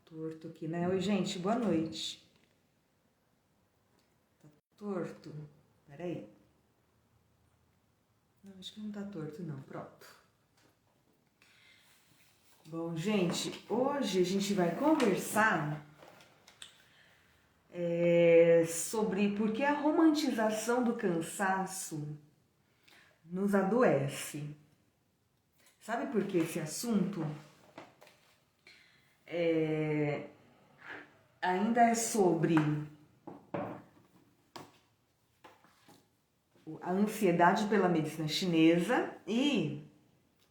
torto aqui, né? Oi, gente, boa noite. Tá torto? Peraí. Não, acho que não tá torto, não. Pronto. Bom, gente, hoje a gente vai conversar sobre por que a romantização do cansaço nos adoece. Sabe por que esse assunto ainda é sobre a ansiedade pela medicina chinesa e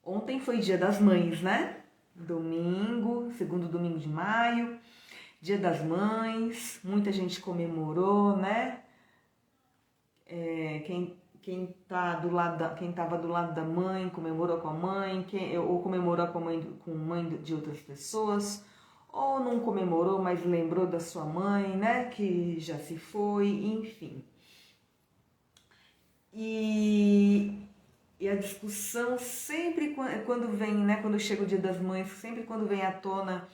ontem foi Dia das Mães, né? Domingo, segundo domingo de maio, Dia das Mães, muita gente comemorou, né? Quem estava do lado da mãe comemorou com a mãe, ou comemorou com mãe de outras pessoas, ou não comemorou, mas lembrou da sua mãe, né? Que já se foi, enfim. E a discussão sempre quando vem, né? Quando chega o Dia das Mães, sempre quando vem à tona,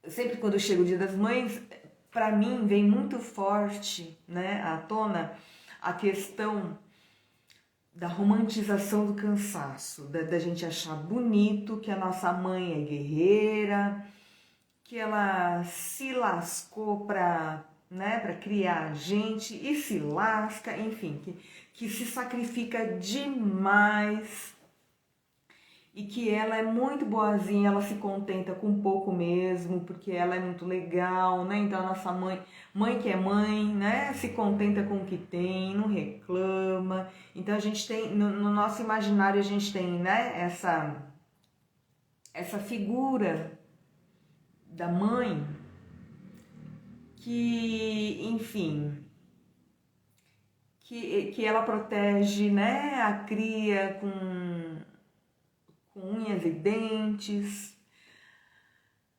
sempre quando chega o Dia das Mães, para mim vem muito forte, né? À tona a questão da romantização do cansaço, da gente achar bonito que a nossa mãe é guerreira, que ela se lascou para criar a gente e se lasca, enfim, que se sacrifica demais e que ela é muito boazinha, ela se contenta com pouco mesmo, porque ela é muito legal, né? Então a nossa mãe que é mãe, né? Se contenta com o que tem, não reclama. Então a gente tem, no nosso imaginário a gente tem, né? Essa figura da mãe que, enfim, que ela protege, né, a cria com unhas e dentes,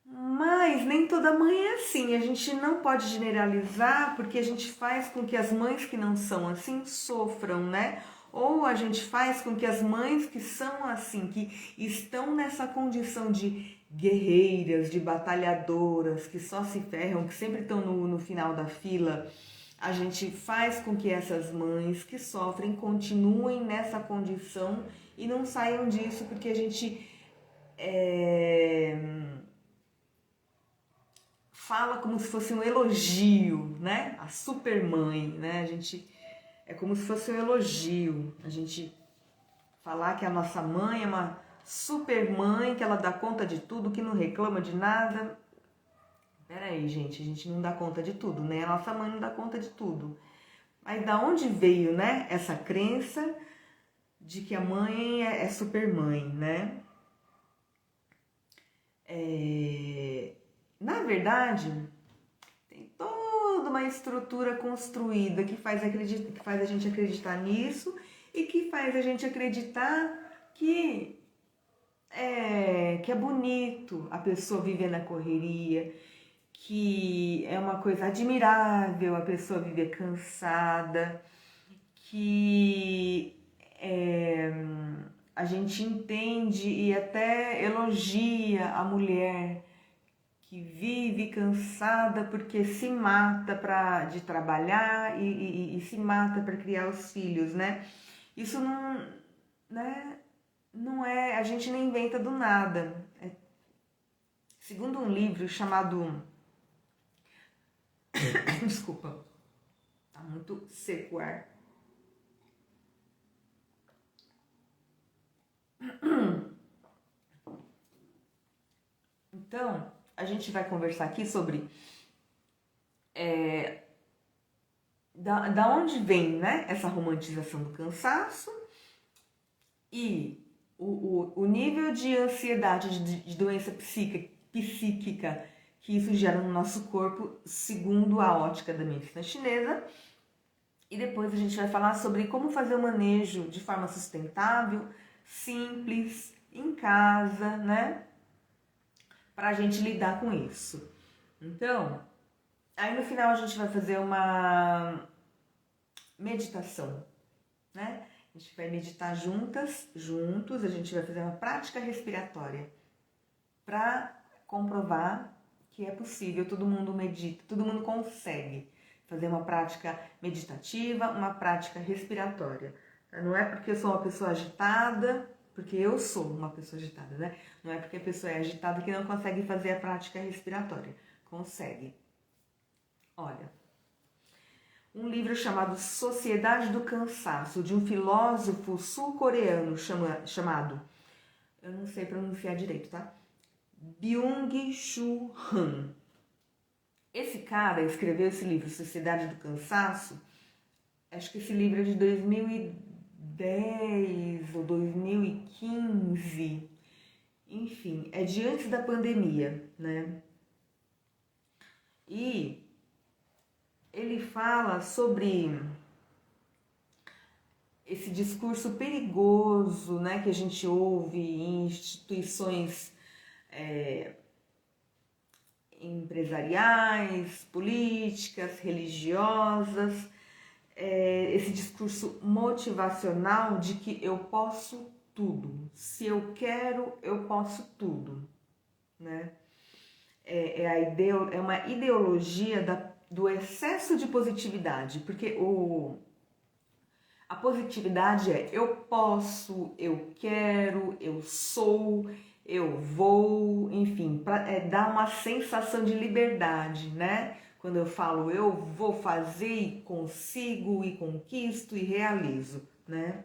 mas nem toda mãe é assim, a gente não pode generalizar porque a gente faz com que as mães que não são assim sofram, né, ou a gente faz com que as mães que são assim, que estão nessa condição de guerreiras, de batalhadoras, que só se ferram, que sempre estão no final da fila, a gente faz com que essas mães que sofrem continuem nessa condição e não saiam disso, porque a gente fala como se fosse um elogio, né? A supermãe, né? A gente é como se fosse um elogio. A gente falar que a nossa mãe é uma supermãe, que ela dá conta de tudo, que não reclama de nada. Peraí, gente, a gente não dá conta de tudo, né? A nossa mãe não dá conta de tudo. Mas da onde veio, né, essa crença de que a mãe é supermãe, né? Na verdade, tem toda uma estrutura construída que faz a gente acreditar nisso e que faz a gente acreditar que é bonito a pessoa viver na correria, que é uma coisa admirável a pessoa viver cansada, que a gente entende e até elogia a mulher que vive cansada porque se mata de trabalhar e se mata para criar os filhos, né? Isso não, né, não é, a gente não inventa do nada. Segundo um livro chamado desculpa, tá muito seco o ar. Então, a gente vai conversar aqui sobre da onde vem, né, essa romantização do cansaço e o nível de ansiedade, de doença psíquica que isso gera no nosso corpo, segundo a ótica da medicina chinesa. E depois a gente vai falar sobre como fazer o manejo de forma sustentável, simples, em casa, né? Pra gente lidar com isso. Então, aí no final a gente vai fazer uma meditação, né? A gente vai meditar juntos, a gente vai fazer uma prática respiratória para comprovar que é possível, todo mundo medita, todo mundo consegue fazer uma prática meditativa, uma prática respiratória. Não é porque eu sou uma pessoa agitada, porque eu sou uma pessoa agitada, né? Não é porque a pessoa é agitada que não consegue fazer a prática respiratória. Consegue. Olha, um livro chamado Sociedade do Cansaço, de um filósofo sul-coreano chamado, eu não sei pronunciar direito, tá? Byung-Chul Han. Esse cara escreveu esse livro, Sociedade do Cansaço, acho que esse livro é de 2010 ou 2015, enfim, é de antes da pandemia, né? E ele fala sobre esse discurso perigoso, né, que a gente ouve em instituições empresariais, políticas, religiosas, esse discurso motivacional de que eu posso tudo, se eu quero, eu posso tudo, né? É uma ideologia do excesso de positividade, porque a positividade é eu posso, eu quero, eu sou, eu vou, enfim, dar uma sensação de liberdade, né? Quando eu falo eu vou fazer e consigo e conquisto e realizo, né?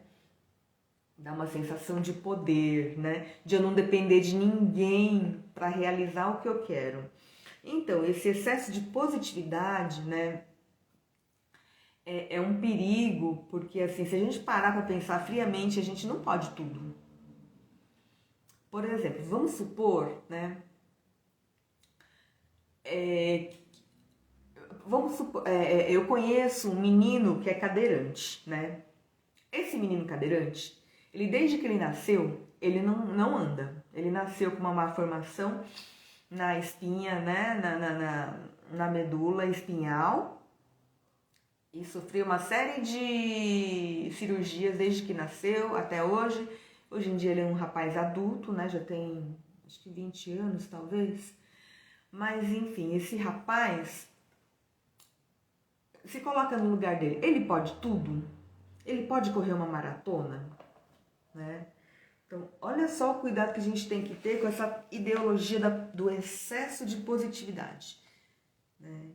Dá uma sensação de poder, né? De eu não depender de ninguém para realizar o que eu quero. Então, esse excesso de positividade, né? É um perigo, porque assim, se a gente parar para pensar friamente, a gente não pode tudo. Por exemplo, vamos supor, né? Eu conheço um menino que é cadeirante, né? Esse menino cadeirante, ele desde que ele nasceu, ele não anda. Ele nasceu com uma má formação na espinha, né? Na medula espinhal. E sofreu uma série de cirurgias desde que nasceu até hoje. Hoje em dia ele é um rapaz adulto, né? Já tem acho que 20 anos talvez. Mas enfim, esse rapaz se coloca no lugar dele. Ele pode tudo? Ele pode correr uma maratona? Né? Então, olha só o cuidado que a gente tem que ter com essa ideologia do excesso de positividade. Né?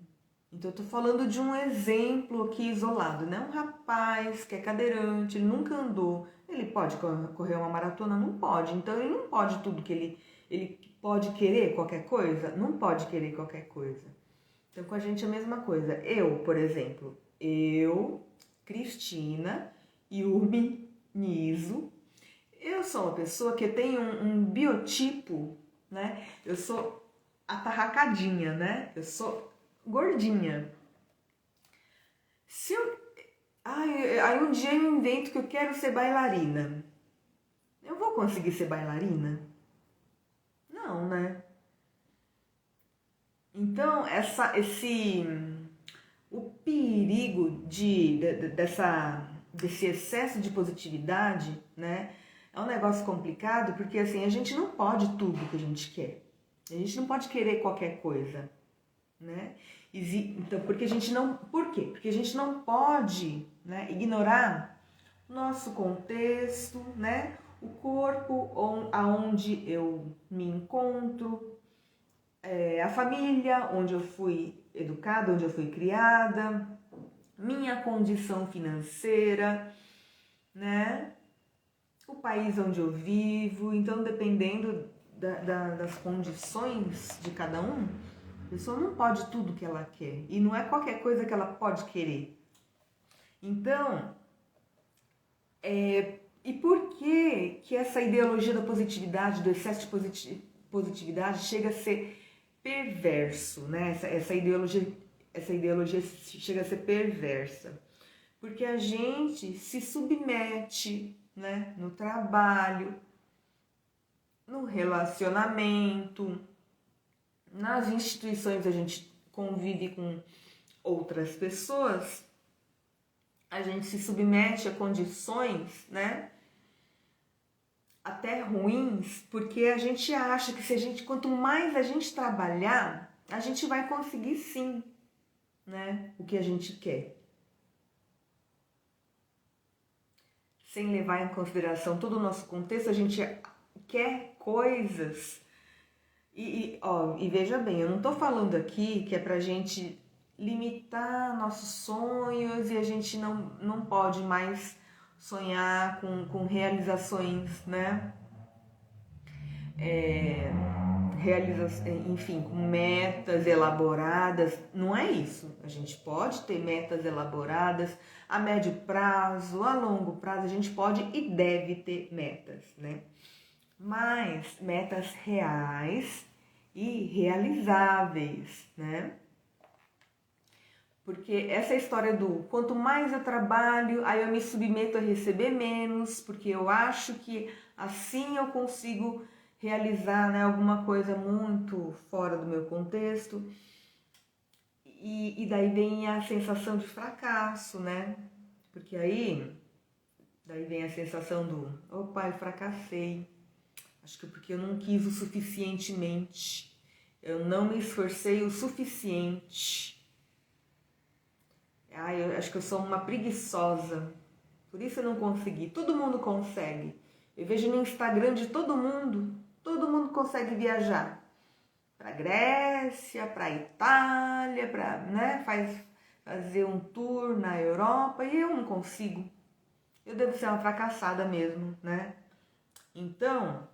Então, eu tô falando de um exemplo aqui isolado, né? Um rapaz que é cadeirante, ele nunca andou, ele pode correr uma maratona? Não pode. Então, ele não pode tudo que ele pode querer qualquer coisa? Não pode querer qualquer coisa. Então, com a gente é a mesma coisa. Eu, por exemplo, Cristina, Yumi, Niso, eu sou uma pessoa que tem um biotipo, né? Eu sou atarracadinha, né? Eu sou gordinha. Aí um dia eu invento que eu quero ser bailarina. Eu vou conseguir ser bailarina? Não, né? Então, o perigo desse excesso de positividade, né? É um negócio complicado porque assim, a gente não pode tudo que a gente quer. A gente não pode querer qualquer coisa, né? Então, por quê? Porque a gente não pode, né, ignorar nosso contexto, né? O corpo aonde eu me encontro, a família onde eu fui educada, onde eu fui criada, minha condição financeira, né? O país onde eu vivo. Então, dependendo das condições de cada um, a pessoa não pode tudo que ela quer. E não é qualquer coisa que ela pode querer. Então, e por que essa ideologia da positividade, do excesso de positividade, chega a ser perverso, né? Essa ideologia chega a ser perversa. Porque a gente se submete, né, no trabalho, no relacionamento, nas instituições a gente convive com outras pessoas, a gente se submete a condições, né, até ruins, porque a gente acha que quanto mais a gente trabalhar, a gente vai conseguir sim, né, o que a gente quer. Sem levar em consideração todo o nosso contexto, a gente quer coisas. E veja bem, eu não estou falando aqui que é pra gente limitar nossos sonhos e a gente não pode mais sonhar com realizações, né? Enfim, com metas elaboradas. Não é isso. A gente pode ter metas elaboradas a médio prazo, a longo prazo, a gente pode e deve ter metas, né? Mas metas reais e realizáveis, né? Porque essa história do quanto mais eu trabalho, aí eu me submeto a receber menos, porque eu acho que assim eu consigo realizar, né, alguma coisa muito fora do meu contexto. E daí vem a sensação de fracasso, né? Porque daí vem a sensação do, opa, eu fracassei. Acho que porque eu não quis o suficientemente. Eu não me esforcei o suficiente. Eu acho que eu sou uma preguiçosa. Por isso eu não consegui. Todo mundo consegue. Eu vejo no Instagram de todo mundo consegue viajar. Para Grécia, para Itália, para, né, fazer um tour na Europa e eu não consigo. Eu devo ser uma fracassada mesmo, né? Então,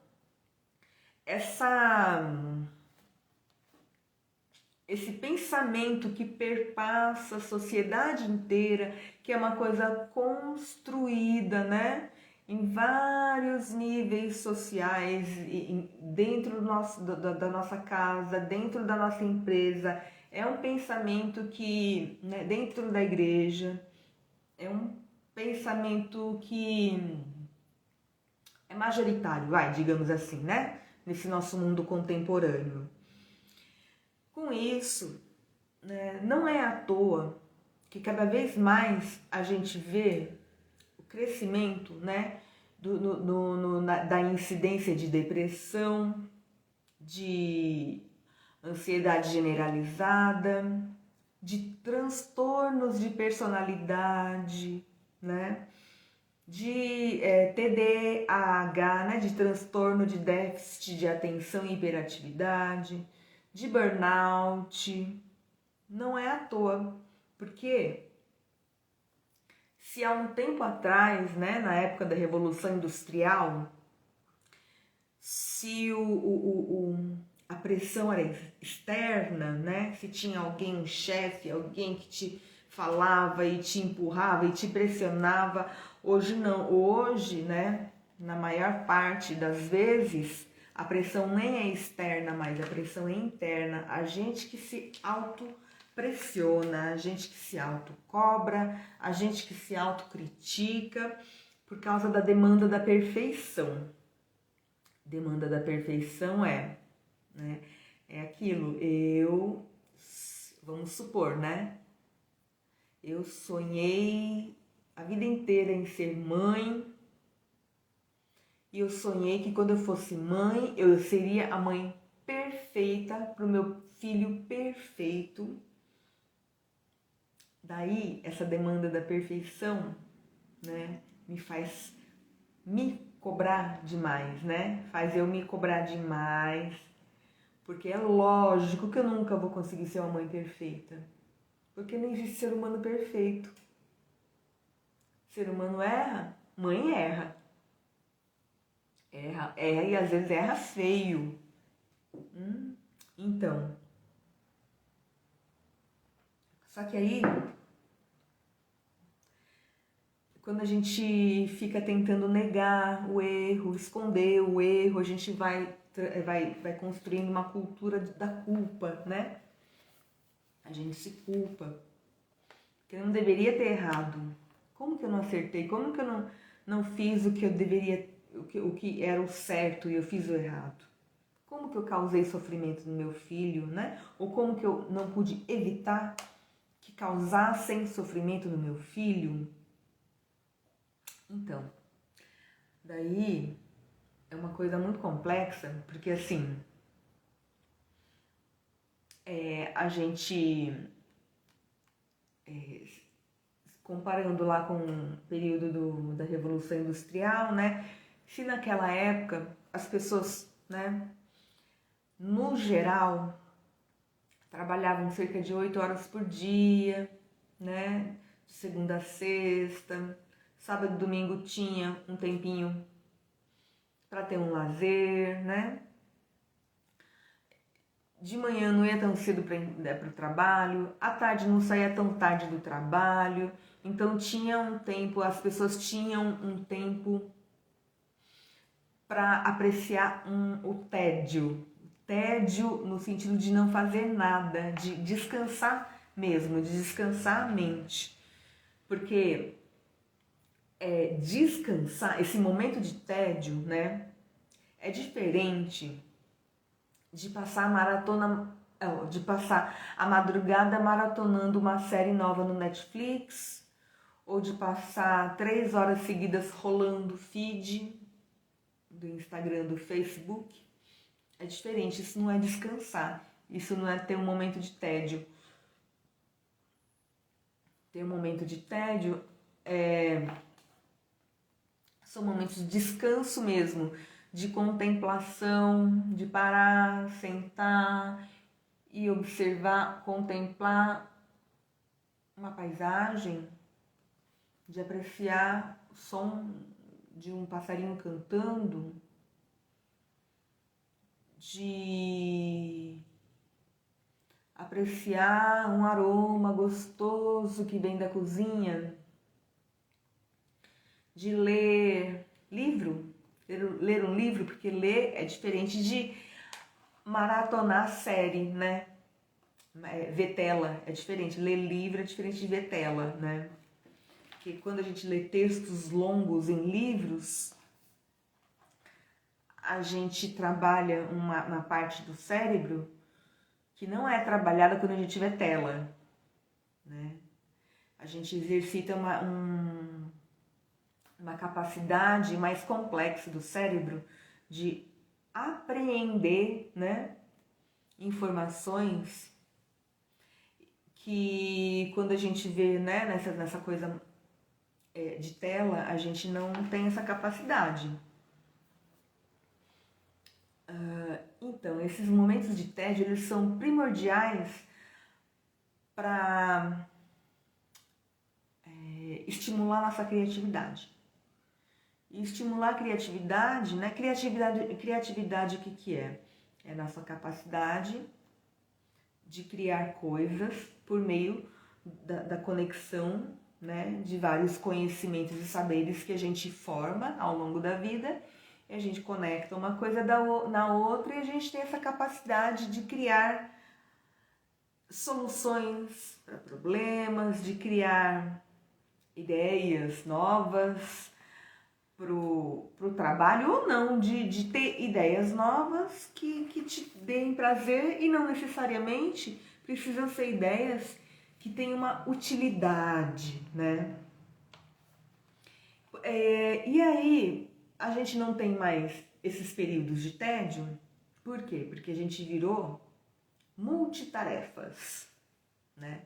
esse pensamento que perpassa a sociedade inteira, que é uma coisa construída, né, em vários níveis sociais, dentro da nossa casa, dentro da nossa empresa, é um pensamento que, né, dentro da igreja, é um pensamento que é majoritário, digamos assim, né, nesse nosso mundo contemporâneo. Com isso, né, não é à toa que cada vez mais a gente vê o crescimento, né, da incidência de depressão, de ansiedade generalizada, de transtornos de personalidade, né, de TDAH, né, de transtorno de déficit de atenção e hiperatividade, de burnout. Não é à toa, porque se há um tempo atrás, né, na época da Revolução Industrial, se a pressão era externa, né, se tinha alguém, um chefe, alguém que te falava e te empurrava e te pressionava, hoje não. Hoje, né, na maior parte das vezes, a pressão nem é externa mais, a pressão é interna. A gente que se autopressiona, a gente que se autocobra, a gente que se autocritica por causa da demanda da perfeição. Demanda da perfeição né, é aquilo, vamos supor, né? Eu sonhei a vida inteira em ser mãe, e eu sonhei que quando eu fosse mãe, eu seria a mãe perfeita para o meu filho perfeito. Daí, essa demanda da perfeição, né, me faz me cobrar demais, né? Faz eu me cobrar demais, porque é lógico que eu nunca vou conseguir ser uma mãe perfeita, porque não existe ser humano perfeito. Ser humano erra, mãe erra. Erra e às vezes erra feio. Então, só que aí, quando a gente fica tentando negar o erro, esconder o erro, a gente vai construindo uma cultura da culpa, né? A gente se culpa. Que eu não deveria ter errado. Como que eu não acertei? Como que eu não fiz o que eu deveria, o que era o certo e eu fiz o errado? Como que eu causei sofrimento no meu filho, né? Ou como que eu não pude evitar que causassem sofrimento no meu filho? Então, daí é uma coisa muito complexa, porque assim, a gente, comparando lá com o período da Revolução Industrial, né? Se naquela época as pessoas, né, no geral, trabalhavam cerca de 8 horas por dia, né? De segunda a sexta, sábado e domingo tinha um tempinho para ter um lazer, né? De manhã não ia tão cedo para o trabalho, à tarde não saía tão tarde do trabalho, então tinha um tempo, as pessoas tinham um tempo para apreciar o tédio. Tédio no sentido de não fazer nada, de descansar mesmo, de descansar a mente. Porque descansar, esse momento de tédio, né, é diferente de passar a madrugada maratonando uma série nova no Netflix, ou de passar 3 horas seguidas rolando feed do Instagram, do Facebook. É diferente, isso não é descansar, isso não é ter um momento de tédio. Ter um momento de tédio são momentos de descanso mesmo, de contemplação, de parar, sentar e observar, contemplar uma paisagem, de apreciar o som de um passarinho cantando, de apreciar um aroma gostoso que vem da cozinha, de ler um livro, porque ler é diferente de maratonar série, né? Ver tela é diferente, ler livro é diferente de ver tela, né? Porque quando a gente lê textos longos em livros, a gente trabalha uma parte do cérebro que não é trabalhada quando a gente vê tela, né? A gente exercita uma capacidade mais complexa do cérebro de apreender, né, informações que quando a gente vê, né, nessa coisa de tela, a gente não tem essa capacidade. Então, esses momentos de tédio, eles são primordiais para estimular nossa criatividade. E estimular a criatividade, né? Criatividade o que é? É a nossa capacidade de criar coisas por meio da conexão, né, de vários conhecimentos e saberes que a gente forma ao longo da vida. E a gente conecta uma coisa na outra e a gente tem essa capacidade de criar soluções para problemas, de criar ideias novas pro trabalho ou não, de ter ideias novas que te deem prazer e não necessariamente precisam ser ideias que tenham uma utilidade, né? E aí a gente não tem mais esses períodos de tédio. Por quê? Porque a gente virou multitarefas, né?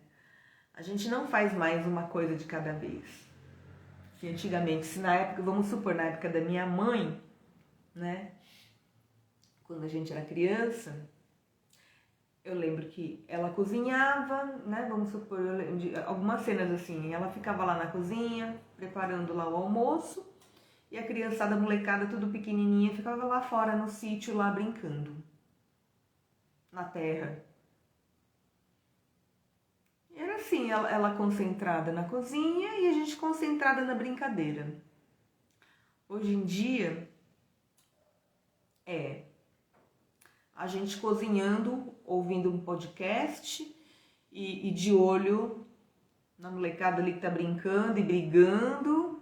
A gente não faz mais uma coisa de cada vez. Que antigamente, se na época, vamos supor, na época da minha mãe, né? Quando a gente era criança, eu lembro que ela cozinhava, né? Vamos supor, eu lembro de algumas cenas assim, ela ficava lá na cozinha, preparando lá o almoço, e a criançada, a molecada, tudo pequenininha, ficava lá fora no sítio, lá brincando, na terra. Era assim, ela concentrada na cozinha e a gente concentrada na brincadeira. Hoje em dia, a gente cozinhando, ouvindo um podcast e de olho na molecada ali que tá brincando e brigando.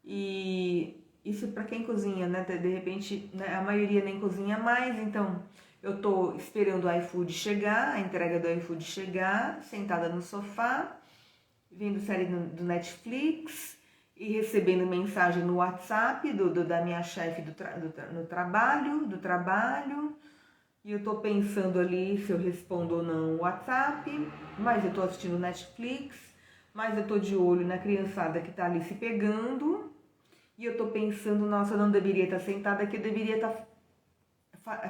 E isso para quem cozinha, né? De repente, né, a maioria nem cozinha mais, então eu tô esperando o iFood chegar, a entrega do iFood chegar, sentada no sofá, vendo série do Netflix e recebendo mensagem no WhatsApp da minha chefe do trabalho. e eu tô pensando ali se eu respondo ou não o WhatsApp, mas eu tô assistindo Netflix, mas eu tô de olho na criançada que tá ali se pegando, e eu tô pensando, nossa, eu não deveria estar sentada aqui, eu deveria estar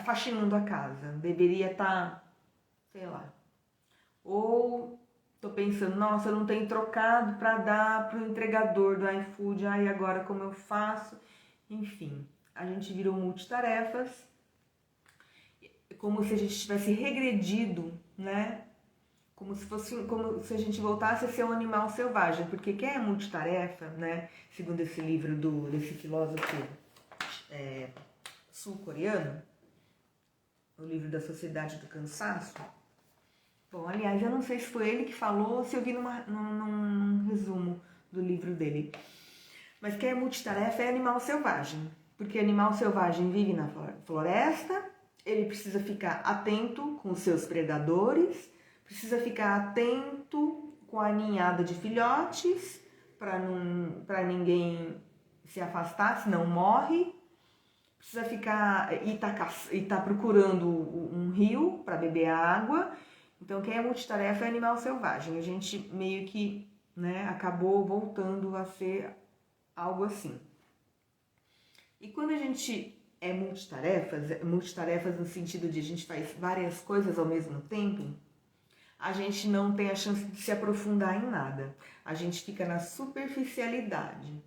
faxinando a casa, deveria estar, sei lá. Ou tô pensando, nossa, eu não tenho trocado para dar pro entregador do iFood, ai, agora como eu faço? Enfim, a gente virou multitarefas, como se a gente tivesse regredido, né? Como se a gente voltasse a ser um animal selvagem, porque quem é multitarefa, né? Segundo esse livro desse filósofo sul-coreano, o livro da Sociedade do Cansaço. Bom, aliás, eu não sei se foi ele que falou ou se eu vi num resumo do livro dele. Mas quem é multitarefa é animal selvagem, porque animal selvagem vive na floresta, ele precisa ficar atento com os seus predadores, precisa ficar atento com a ninhada de filhotes, para ninguém se afastar, senão morre. Precisa ficar e tá procurando um rio para beber água. Então, quem é multitarefa é animal selvagem. A gente meio que, né, acabou voltando a ser algo assim. E quando a gente é multitarefas no sentido de a gente faz várias coisas ao mesmo tempo, a gente não tem a chance de se aprofundar em nada. A gente fica na superficialidade.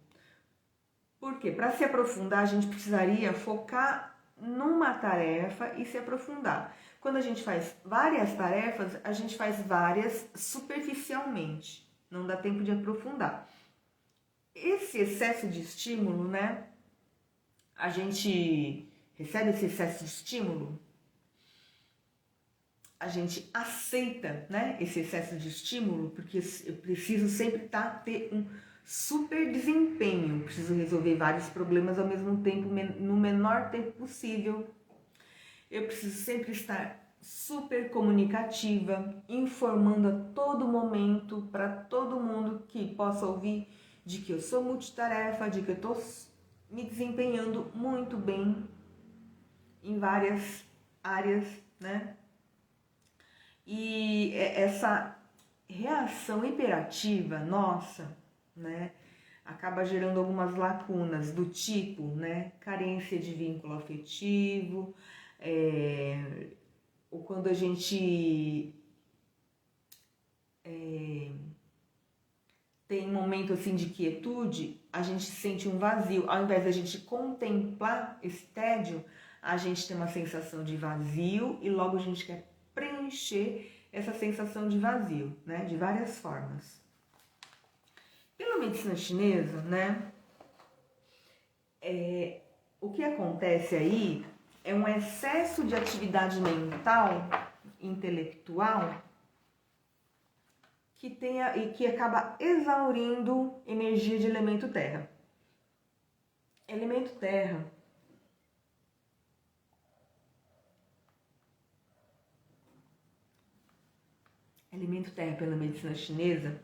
Por quê? Para se aprofundar, a gente precisaria focar numa tarefa e se aprofundar. Quando a gente faz várias tarefas, a gente faz várias superficialmente. Não dá tempo de aprofundar. Esse excesso de estímulo, né? A gente recebe esse excesso de estímulo, a gente aceita, né, esse excesso de estímulo, porque eu preciso sempre ter um super desempenho, preciso resolver vários problemas ao mesmo tempo, no menor tempo possível. Eu preciso sempre estar super comunicativa, informando a todo momento para todo mundo que possa ouvir de que eu sou multitarefa, de que eu estou me desempenhando muito bem em várias áreas, né? E essa reação hiperativa nossa, né, acaba gerando algumas lacunas do tipo, né, carência de vínculo afetivo, ou quando a gente tem um momento assim de quietude, a gente sente um vazio. Ao invés da gente contemplar esse tédio, a gente tem uma sensação de vazio e logo a gente quer preencher essa sensação de vazio, né, de várias formas. Pela medicina chinesa, né, o que acontece aí é um excesso de atividade mental, intelectual, que acaba exaurindo energia de elemento terra. Elemento terra pela medicina chinesa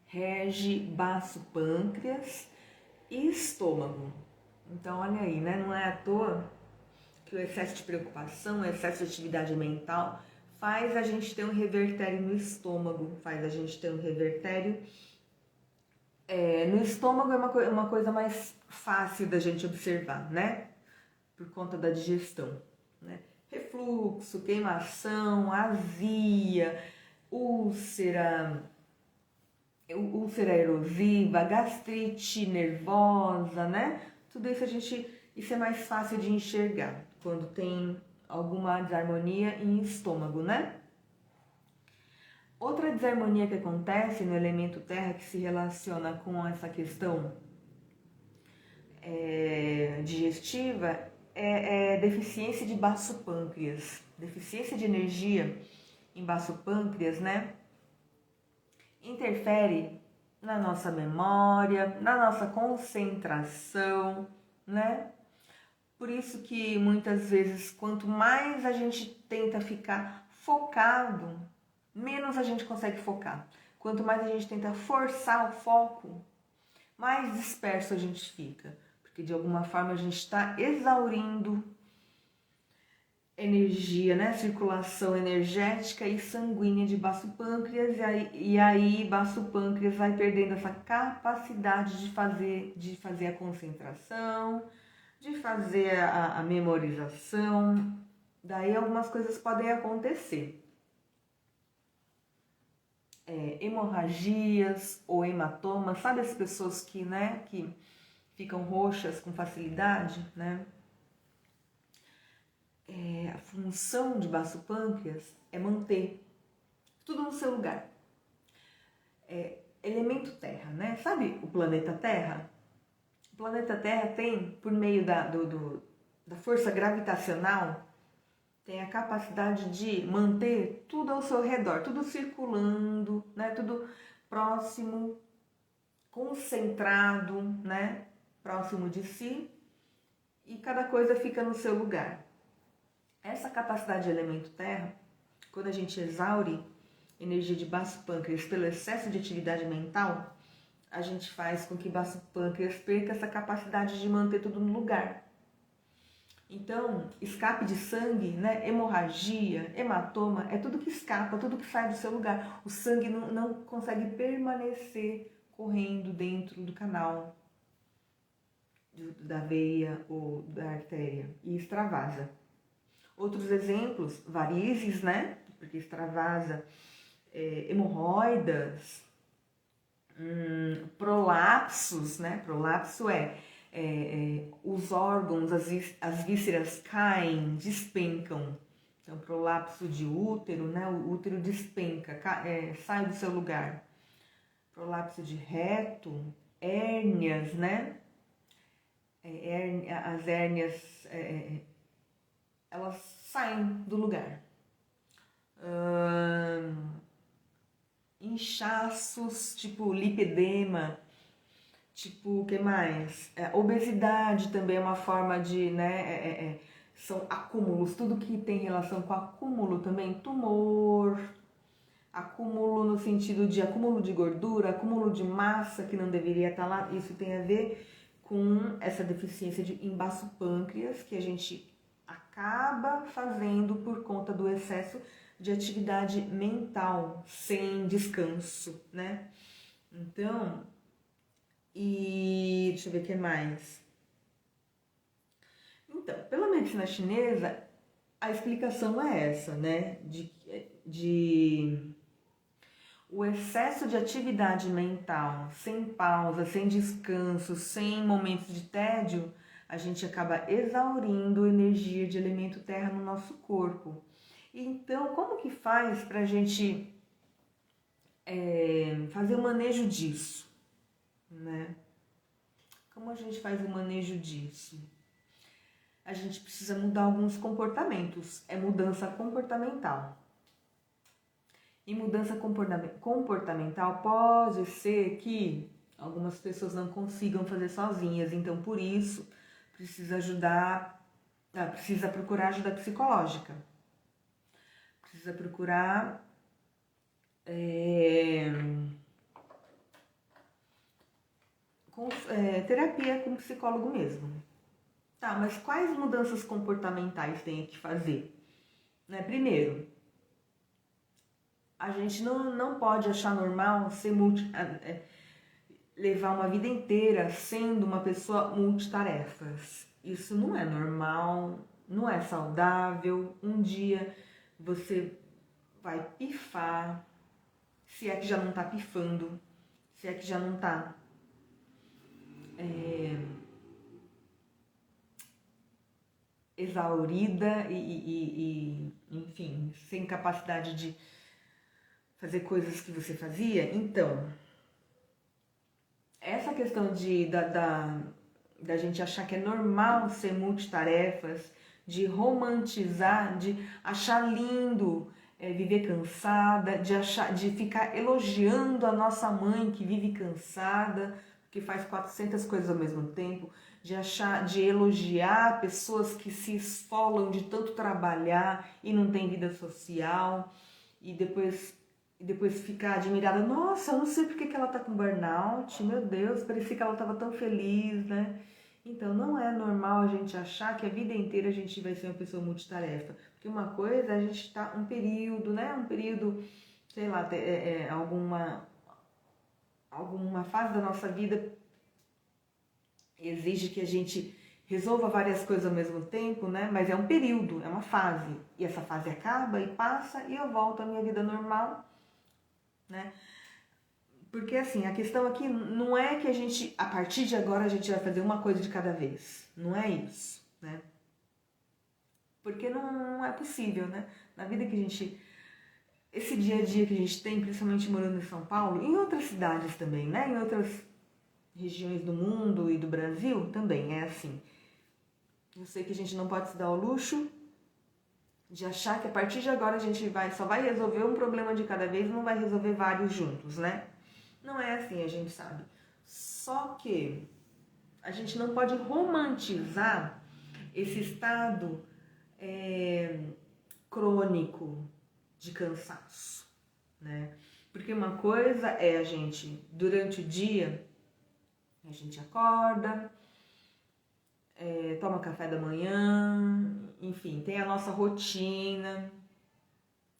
rege baço, pâncreas e estômago. Então olha aí, né? Não é à toa que o excesso de preocupação, o excesso de atividade mental faz a gente ter um revertério no estômago, faz a gente ter um revertério no estômago. É uma coisa mais fácil da gente observar, né? Por conta da digestão, né? Refluxo, queimação, azia, úlcera erosiva, gastrite nervosa, né? Tudo isso é mais fácil de enxergar quando tem alguma desarmonia em estômago, né? Outra desarmonia que acontece no elemento terra que se relaciona com essa questão digestiva é deficiência de baço pâncreas, deficiência de energia em baço pâncreas, né? Interfere na nossa memória, na nossa concentração, né? Por isso que muitas vezes, quanto mais a gente tenta ficar focado, menos a gente consegue focar. Quanto mais a gente tenta forçar o foco, mais disperso a gente fica. Porque de alguma forma a gente está exaurindo energia, né? Circulação energética e sanguínea de baço pâncreas, e aí baço pâncreas vai perdendo essa capacidade de fazer a concentração, de fazer a memorização. Daí algumas coisas podem acontecer. Hemorragias ou hematomas, sabe as pessoas que, né, que ficam roxas com facilidade, né? A função de baço pâncreas é manter tudo no seu lugar. Elemento terra, né? Sabe o planeta Terra? O planeta Terra tem, por meio da força gravitacional, tem a capacidade de manter tudo ao seu redor, tudo circulando, né? Tudo próximo, concentrado, né? Próximo de si, e cada coisa fica no seu lugar. Essa capacidade de elemento terra, quando a gente exaure energia de baço pâncreas pelo excesso de atividade mental, a gente faz com que baço pâncreas perca essa capacidade de manter tudo no lugar. Então, escape de sangue, né, hemorragia, hematoma, é tudo que escapa, tudo que sai do seu lugar. O sangue não consegue permanecer correndo dentro do canal da veia ou da artéria e extravasa. Outros exemplos, varizes, né, porque extravasa, hemorroidas, prolapsos, né, prolapso os órgãos, as vísceras caem, despencam. Então, prolapso de útero, né, o útero despenca, sai do seu lugar. Prolapso de reto, hérnias, né, as hérnias, elas saem do lugar. Inchaços, tipo lipedema, tipo, o que mais? Obesidade também é uma forma de, né, são acúmulos, tudo que tem relação com acúmulo também, tumor, acúmulo no sentido de acúmulo de gordura, acúmulo de massa que não deveria estar lá, isso tem a ver com essa deficiência em baço pâncreas que a gente acaba fazendo por conta do excesso de atividade mental sem descanso, né? Então, deixa eu ver o que mais. Então, pela medicina chinesa, a explicação é essa, né? De o excesso de atividade mental, sem pausa, sem descanso, sem momentos de tédio, a gente acaba exaurindo energia de elemento terra no nosso corpo. Então, como que faz para a gente fazer o manejo disso, né? Como a gente faz o manejo disso? A gente precisa mudar alguns comportamentos, é mudança comportamental. E mudança comportamental pode ser que algumas pessoas não consigam fazer sozinhas, então por isso precisa procurar ajuda psicológica. Precisa procurar terapia com psicólogo mesmo. Tá, mas quais mudanças comportamentais tem que fazer? Né? Primeiro, a gente não pode achar normal levar uma vida inteira sendo uma pessoa multitarefas. Isso não é normal, não é saudável. Um dia você vai pifar, se é que já não tá pifando, se é que já não tá exaurida e enfim, sem capacidade de fazer coisas que você fazia. Então, essa questão da gente achar que é normal ser multitarefas, de romantizar, de achar lindo viver cansada, de ficar elogiando a nossa mãe que vive cansada, que faz 400 coisas ao mesmo tempo, de elogiar pessoas que se esfolam de tanto trabalhar e não tem vida social, e depois ficar admirada, nossa, eu não sei porque que ela tá com burnout, meu Deus, parecia que ela tava tão feliz, né? Então, não é normal a gente achar que a vida inteira a gente vai ser uma pessoa multitarefa. Porque uma coisa, a gente está um período, né? Um período, sei lá, alguma fase da nossa vida exige que a gente resolva várias coisas ao mesmo tempo, né? Mas é um período, é uma fase. E essa fase acaba e passa e eu volto à minha vida normal, né? Porque assim, a questão aqui não é que a gente, a partir de agora, a gente vai fazer uma coisa de cada vez. Não é isso, né? Porque não é possível, né? Na vida que a gente... Esse dia a dia que a gente tem, principalmente morando em São Paulo, em outras cidades também, né? Em outras regiões do mundo e do Brasil, também é assim. Eu sei que a gente não pode se dar ao luxo de achar que a partir de agora a gente só vai resolver um problema de cada vez e não vai resolver vários juntos, né? Não é assim, a gente sabe. Só que a gente não pode romantizar esse estado crônico de cansaço, né? Porque uma coisa é a gente, durante o dia, a gente acorda, toma café da manhã, enfim, tem a nossa rotina.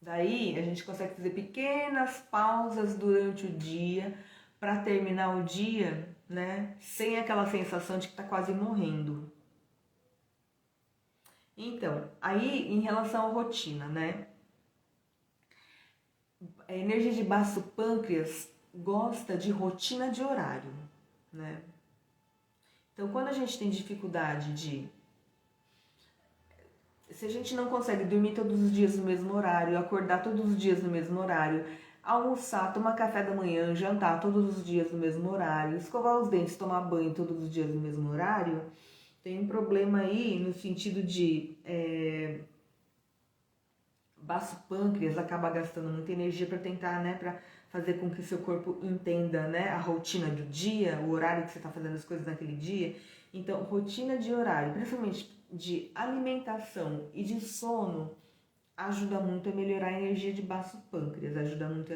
Daí a gente consegue fazer pequenas pausas durante o dia para terminar o dia, né, sem aquela sensação de que está quase morrendo. Então, aí em relação à rotina, né, a energia de baço pâncreas gosta de rotina de horário, né? Então, quando a gente tem dificuldade se a gente não consegue dormir todos os dias no mesmo horário, acordar todos os dias no mesmo horário, almoçar, tomar café da manhã, jantar todos os dias no mesmo horário, escovar os dentes, tomar banho todos os dias no mesmo horário, tem um problema aí no sentido de baço pâncreas acaba gastando muita energia para tentar, né, para fazer com que seu corpo entenda, né, a rotina do dia, o horário que você está fazendo as coisas naquele dia. Então, rotina de horário, principalmente de alimentação e de sono, ajuda muito a melhorar a energia de baço pâncreas, ajuda muito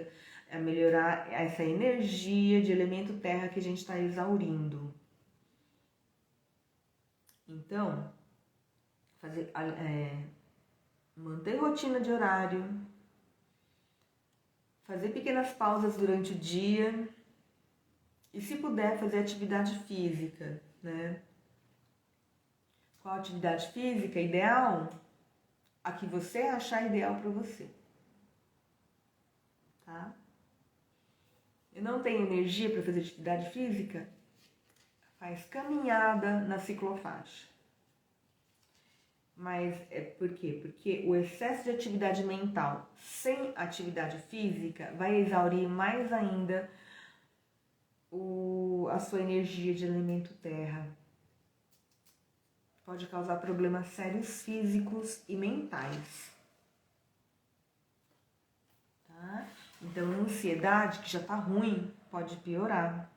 a melhorar essa energia de elemento terra que a gente está exaurindo. Então, manter rotina de horário, fazer pequenas pausas durante o dia e, se puder, fazer atividade física, né? Qual atividade física ideal? A que você achar ideal para você, tá? Eu não tenho energia para fazer atividade física? Faz caminhada na ciclofaixa. Mas é por quê? Porque o excesso de atividade mental sem atividade física vai exaurir mais ainda a sua energia de elemento terra. Pode causar problemas sérios físicos e mentais. Tá? Então, a ansiedade, que já tá ruim, pode piorar.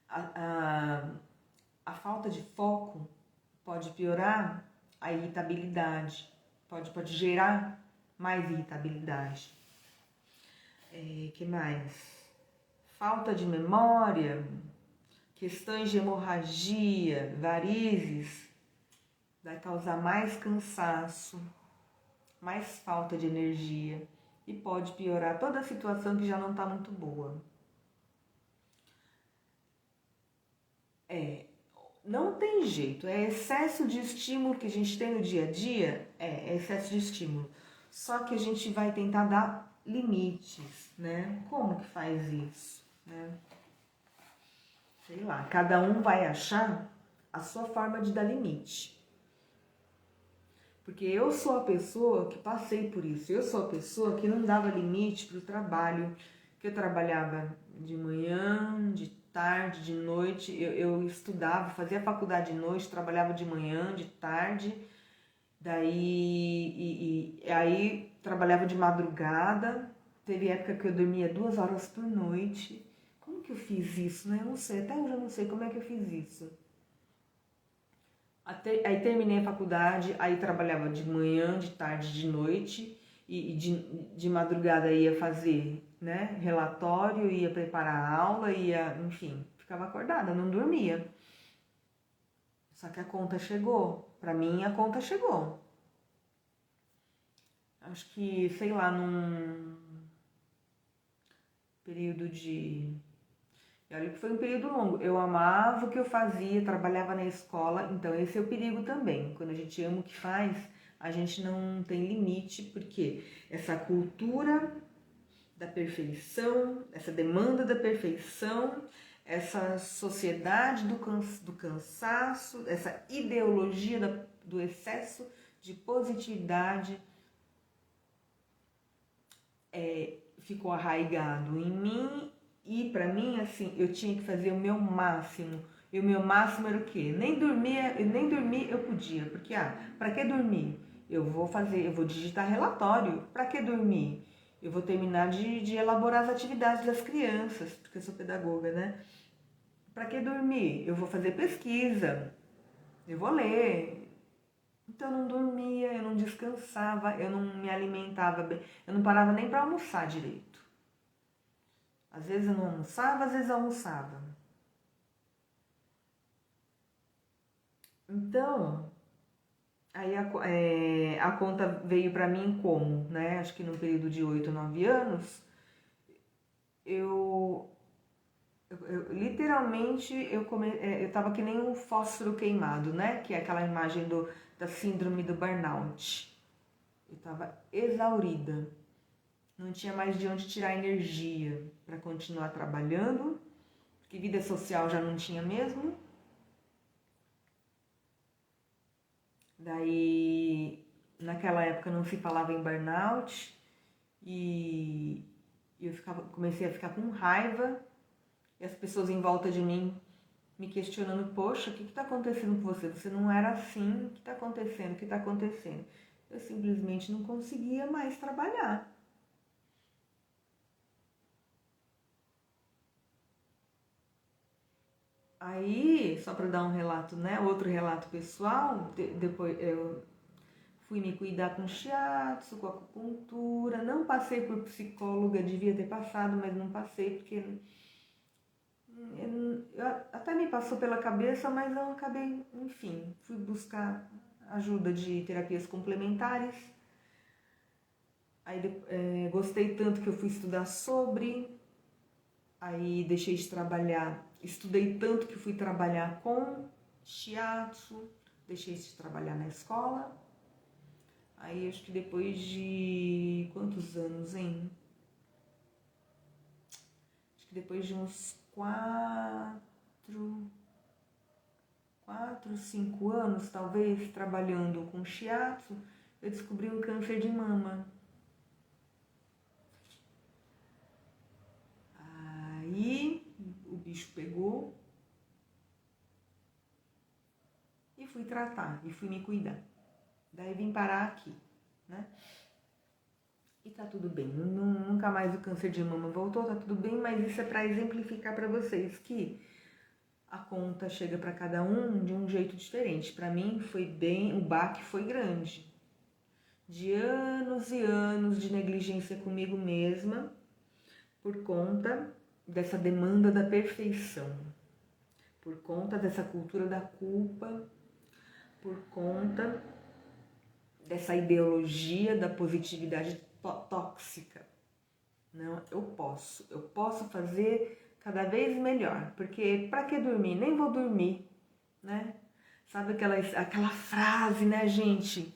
A falta de foco pode piorar a irritabilidade, pode gerar mais irritabilidade. Que mais? Falta de memória, questões de hemorragia, varizes, vai causar mais cansaço, mais falta de energia e pode piorar toda a situação que já não está muito boa. Não tem jeito, é excesso de estímulo que a gente tem no dia a dia, é excesso de estímulo. Só que a gente vai tentar dar limites, né? Como que faz isso, né? Sei lá, cada um vai achar a sua forma de dar limite. Porque eu sou a pessoa que passei por isso, eu sou a pessoa que não dava limite para o trabalho, que eu trabalhava de manhã, de tarde, de noite, eu estudava, fazia faculdade de noite, trabalhava de manhã, de tarde, daí aí trabalhava de madrugada, teve época que eu dormia 2 horas por noite. Como que eu fiz isso, né? Eu não sei, até hoje eu não sei como é que eu fiz isso. Aí terminei a faculdade, aí trabalhava de manhã, de tarde, de noite, e de madrugada ia fazer, né, relatório, ia preparar a aula, enfim, ficava acordada, não dormia. Só que a conta chegou. Pra mim, a conta chegou. Acho que, sei lá, num período de... E olha que foi um período longo. Eu amava o que eu fazia, trabalhava na escola. Então, esse é o perigo também. Quando a gente ama o que faz, a gente não tem limite, porque essa cultura da perfeição, essa demanda da perfeição, essa sociedade do cansaço, essa ideologia do excesso de positividade ficou arraigado em mim e pra mim, assim, eu tinha que fazer o meu máximo. E o meu máximo era o quê? Nem dormir eu podia, porque pra que dormir? Eu vou digitar relatório. Pra que dormir? Eu vou terminar de elaborar as atividades das crianças, porque eu sou pedagoga, né? Pra que dormir? Eu vou fazer pesquisa, eu vou ler. Então eu não dormia, eu não descansava, eu não me alimentava bem, eu não parava nem para almoçar direito. Às vezes eu não almoçava, às vezes eu almoçava. Então, aí a conta veio para mim como, né? Acho que num período de 8, 9 anos, eu literalmente eu tava que nem um fósforo queimado, né? Que é aquela imagem da síndrome do burnout. Eu tava exaurida. Não tinha mais de onde tirar energia para continuar trabalhando, porque vida social já não tinha mesmo. Daí, naquela época não se falava em burnout e eu comecei a ficar com raiva e as pessoas em volta de mim me questionando, poxa, o que está acontecendo com você? Você não era assim, o que está acontecendo? O que está acontecendo? Eu simplesmente não conseguia mais trabalhar. Aí, só para dar um relato, né? Outro relato pessoal, depois eu fui me cuidar com shiatsu, com acupuntura, não passei por psicóloga, devia ter passado, mas não passei porque até me passou pela cabeça, mas eu acabei, enfim, fui buscar ajuda de terapias complementares. Aí gostei tanto que eu fui estudar sobre, aí deixei de trabalhar, estudei tanto que fui trabalhar com shiatsu, deixei de trabalhar na escola. Aí acho que depois de quantos anos, hein? Acho que depois de uns 5 anos, talvez, trabalhando com shiatsu, eu descobri um câncer de mama. Aí o bicho pegou e fui tratar, e fui me cuidar. Daí vim parar aqui, né? E tá tudo bem, nunca mais o câncer de mama voltou, tá tudo bem, mas isso é para exemplificar para vocês que a conta chega para cada um de um jeito diferente. Para mim o baque foi grande. De anos e anos de negligência comigo mesma, por conta dessa demanda da perfeição, por conta dessa cultura da culpa, por conta dessa ideologia da positividade tóxica. Não, eu posso fazer cada vez melhor, porque para que dormir? Nem vou dormir, né? Sabe aquela frase, né, gente?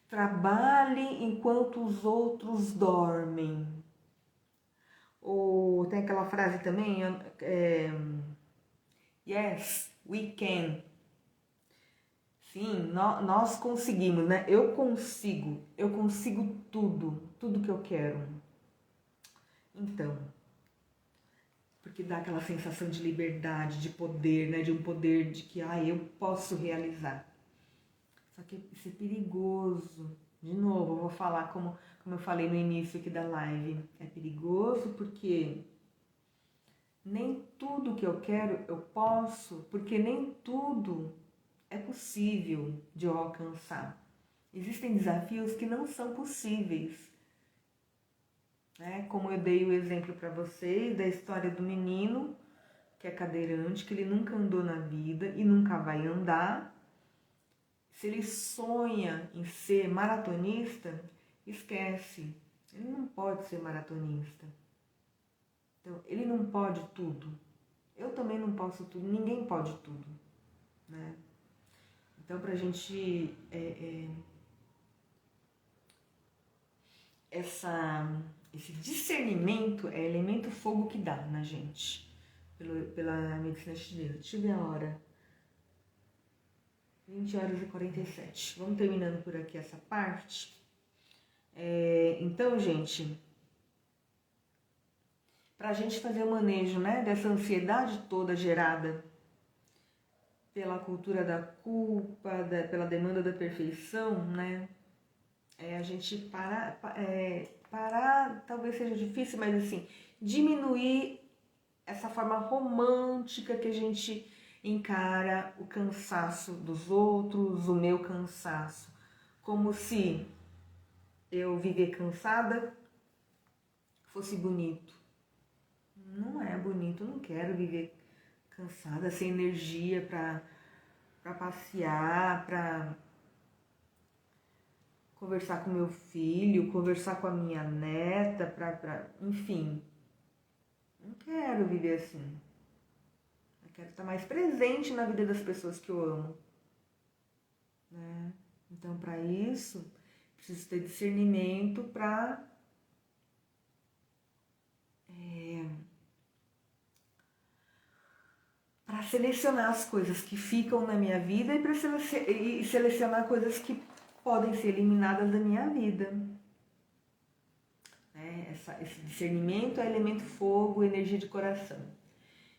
Trabalhe enquanto os outros dormem. Ou tem aquela frase também, yes, we can. Sim, nós conseguimos, né? Eu consigo tudo que eu quero. Então, porque dá aquela sensação de liberdade, de poder, né? De um poder de que, eu posso realizar. Só que isso é perigoso. De novo, eu vou falar como eu falei no início aqui da live. É perigoso porque nem tudo que eu quero eu posso, porque nem tudo é possível de eu alcançar. Existem desafios que não são possíveis. Né? Como eu dei o exemplo para vocês da história do menino que é cadeirante, que ele nunca andou na vida e nunca vai andar. Se ele sonha em ser maratonista, esquece. Ele não pode ser maratonista. Então, ele não pode tudo. Eu também não posso tudo. Ninguém pode tudo, né? Então, pra gente... esse discernimento é elemento fogo que dá na gente. Pela medicina chinesa. Deixa eu ver a hora. 20h47. Vamos terminando por aqui essa parte. Então, gente, para a gente fazer o manejo, né, dessa ansiedade toda gerada pela cultura da culpa, pela demanda da perfeição, né, a gente parar, talvez seja difícil, mas assim, diminuir essa forma romântica que a gente encara o cansaço dos outros, o meu cansaço, como se eu viver cansada fosse bonito. Não é bonito, eu não quero viver cansada, sem energia para passear, para conversar com meu filho, conversar com a minha neta, enfim. Não quero viver assim. Eu quero estar mais presente na vida das pessoas que eu amo, né? Então, para isso, preciso ter discernimento para selecionar as coisas que ficam na minha vida e para selecionar coisas que podem ser eliminadas da minha vida. Esse discernimento é elemento fogo, energia de coração.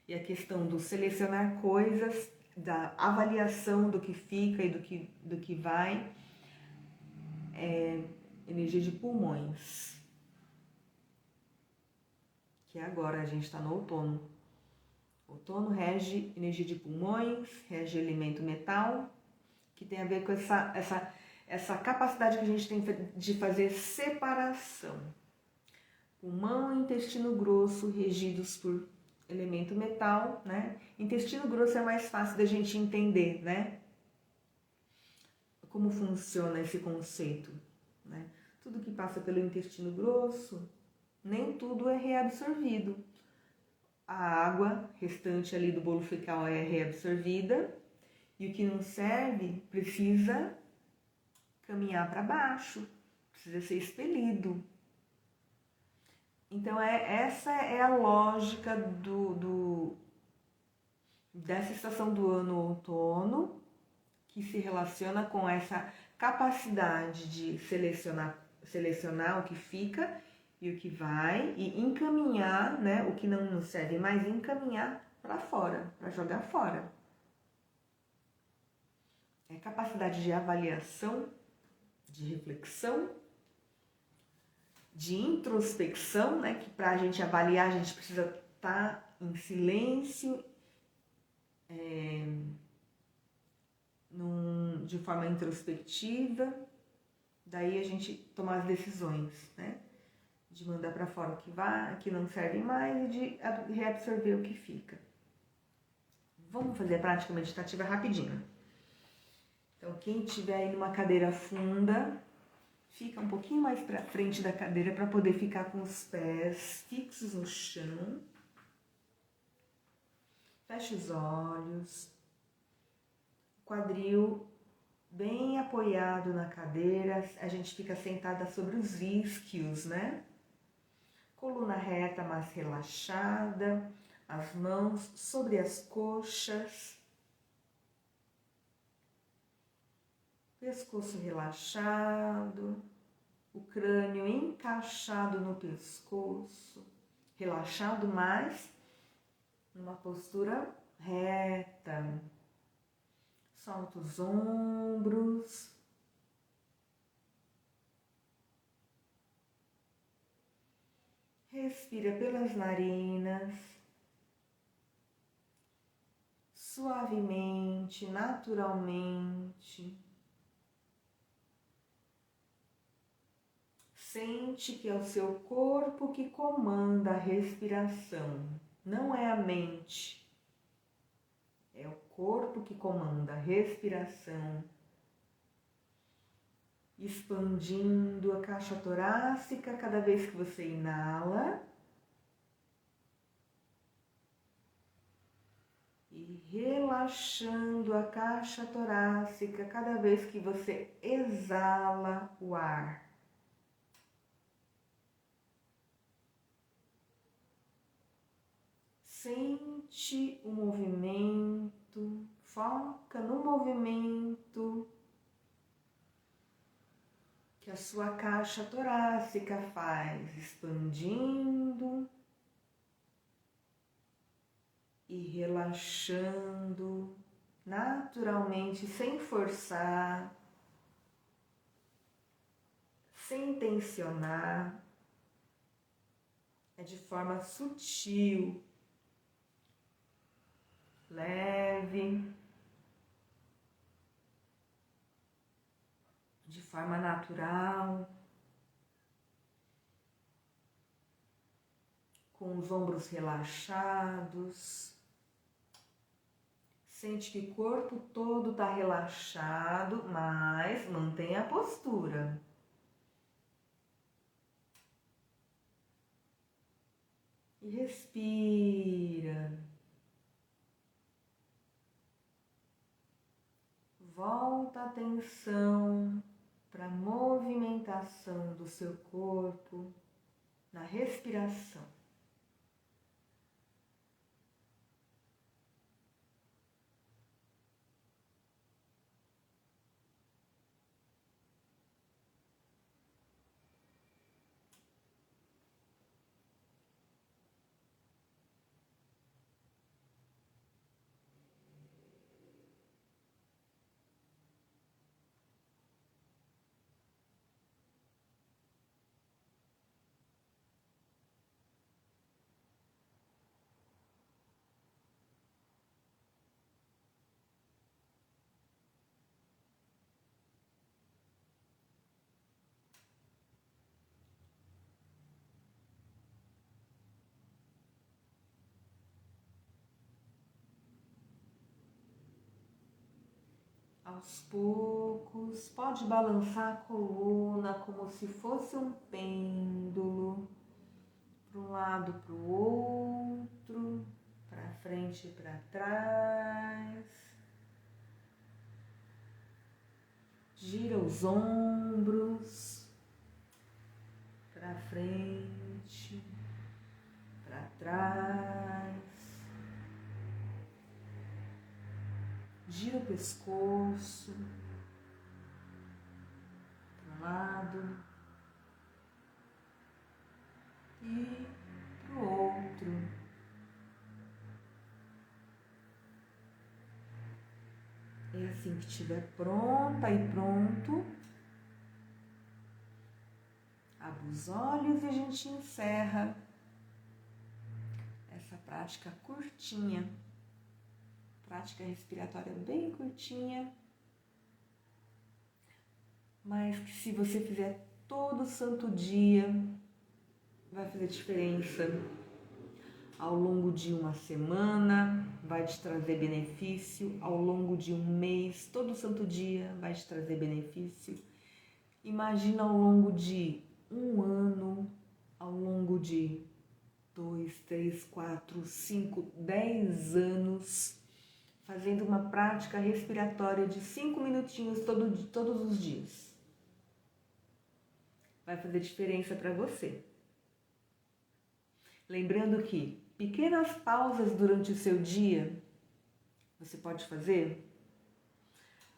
E a questão do selecionar coisas, da avaliação do que fica e do que vai, é energia de pulmões. Que agora a gente está no outono. Outono rege energia de pulmões, rege elemento metal, que tem a ver com essa capacidade que a gente tem de fazer separação. Pulmão e intestino grosso regidos por elemento metal, né? Intestino grosso é mais fácil da gente entender, né? Como funciona esse conceito, né? Tudo que passa pelo intestino grosso, nem tudo é reabsorvido. A água restante ali do bolo fecal é reabsorvida e o que não serve precisa caminhar para baixo, precisa ser expelido. Então, essa é a lógica dessa estação do ano outono, que se relaciona com essa capacidade de selecionar o que fica e o que vai, e encaminhar, né, o que não nos serve mais, encaminhar para fora, para jogar fora. É capacidade de avaliação, de reflexão, de introspecção, né, que para a gente avaliar a gente precisa estar em silêncio, de forma introspectiva, daí a gente tomar as decisões, né, de mandar para fora o que vai, que não serve mais e de reabsorver o que fica. Vamos fazer a prática meditativa rapidinho. Então, quem estiver aí numa cadeira funda, fica um pouquinho mais para frente da cadeira para poder ficar com os pés fixos no chão. Feche os olhos. Quadril bem apoiado na cadeira. A gente fica sentada sobre os isquios, né? Coluna reta, mas relaxada. As mãos sobre as coxas. Pescoço relaxado, o crânio encaixado no pescoço, relaxado, mas numa postura reta. Solta os ombros. Respira pelas narinas. Suavemente, naturalmente. Sente que é o seu corpo que comanda a respiração, não é a mente. É o corpo que comanda a respiração. expandindo a caixa torácica cada vez que você inala e relaxando a caixa torácica cada vez que você exala o ar. Sente o movimento, foca no movimento que a sua caixa torácica faz, expandindo e relaxando naturalmente, sem forçar, sem tensionar, é de forma sutil, leve, de forma natural, com os ombros relaxados. Sente que o corpo todo está relaxado, mas mantenha a postura. E respira. Volta a atenção para a movimentação do seu corpo na respiração. Aos poucos, pode balançar a coluna como se fosse um pêndulo, para um lado, para o outro, para frente e para trás. Gira os ombros para frente, para trás. Gira o pescoço para um lado e para o outro. E assim que estiver pronta e pronto, abre os olhos e a gente encerra essa prática curtinha. Prática respiratória bem curtinha, mas que se você fizer todo santo dia, vai fazer diferença. Ao longo de uma semana, vai te trazer benefício. Ao longo de um mês, todo santo dia vai te trazer benefício. Imagina ao longo de um ano, ao longo de 2, 3, 4, 5, 10 anos, fazendo uma prática respiratória de 5 minutinhos todos os dias. Vai fazer diferença para você. Lembrando que pequenas pausas durante o seu dia você pode fazer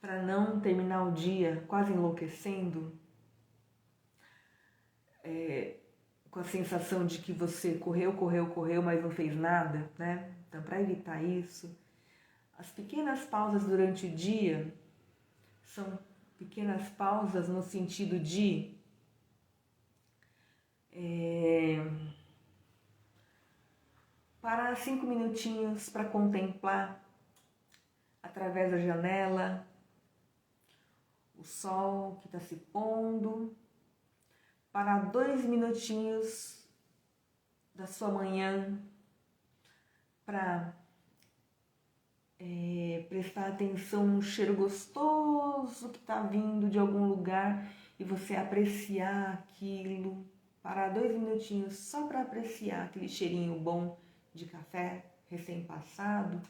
para não terminar o dia quase enlouquecendo, com a sensação de que você correu, mas não fez nada, né? Então, para evitar isso, as pequenas pausas durante o dia são pequenas pausas no sentido de parar 5 minutinhos para contemplar através da janela o sol que está se pondo, parar 2 minutinhos da sua manhã para prestar atenção no cheiro gostoso que está vindo de algum lugar e você apreciar aquilo, parar 2 minutinhos só para apreciar aquele cheirinho bom de café recém-passado,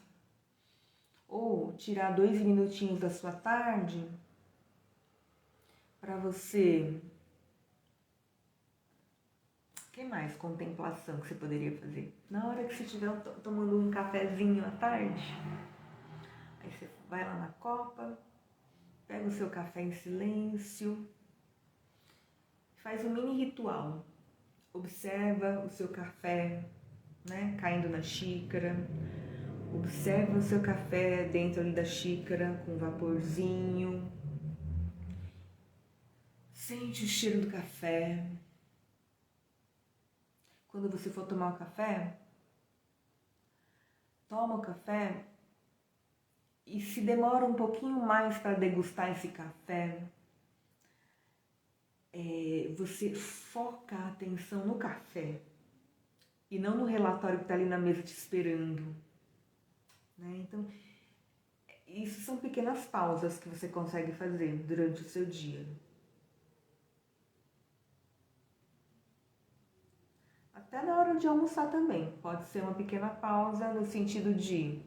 ou tirar 2 minutinhos da sua tarde para você... Que mais contemplação que você poderia fazer? Na hora que você estiver tomando um cafezinho à tarde, aí você vai lá na copa, pega o seu café em silêncio, faz um mini ritual. Observa o seu café, né, caindo na xícara. Observa o seu café dentro ali da xícara com um vaporzinho. Sente o cheiro do café. Quando você for tomar o café, toma o café e se demora um pouquinho mais para degustar esse café, você foca a atenção no café e não no relatório que está ali na mesa te esperando. Né? Então, isso são pequenas pausas que você consegue fazer durante o seu dia. Até na hora de almoçar também, pode ser uma pequena pausa no sentido de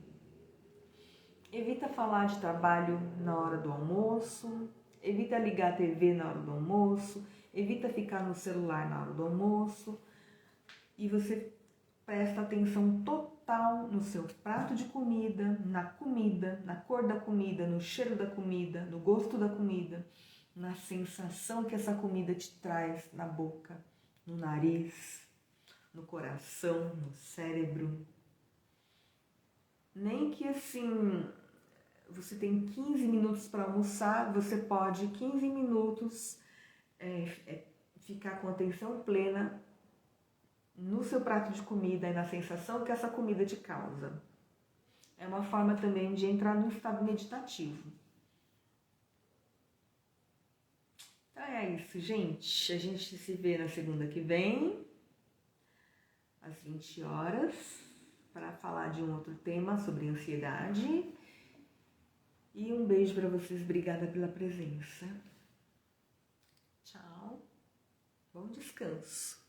evita falar de trabalho na hora do almoço, evita ligar a TV na hora do almoço, evita ficar no celular na hora do almoço e você presta atenção total no seu prato de comida, na cor da comida, no cheiro da comida, no gosto da comida, na sensação que essa comida te traz na boca, no nariz, no coração, no cérebro. Nem que assim, você tem 15 minutos para almoçar, você pode 15 minutos ficar com atenção plena no seu prato de comida e na sensação que essa comida te causa. É uma forma também de entrar num estado meditativo. Então é isso, gente. A gente se vê na segunda que vem, às 20 horas, para falar de um outro tema sobre ansiedade. E um beijo para vocês. Obrigada pela presença. Tchau. Bom descanso.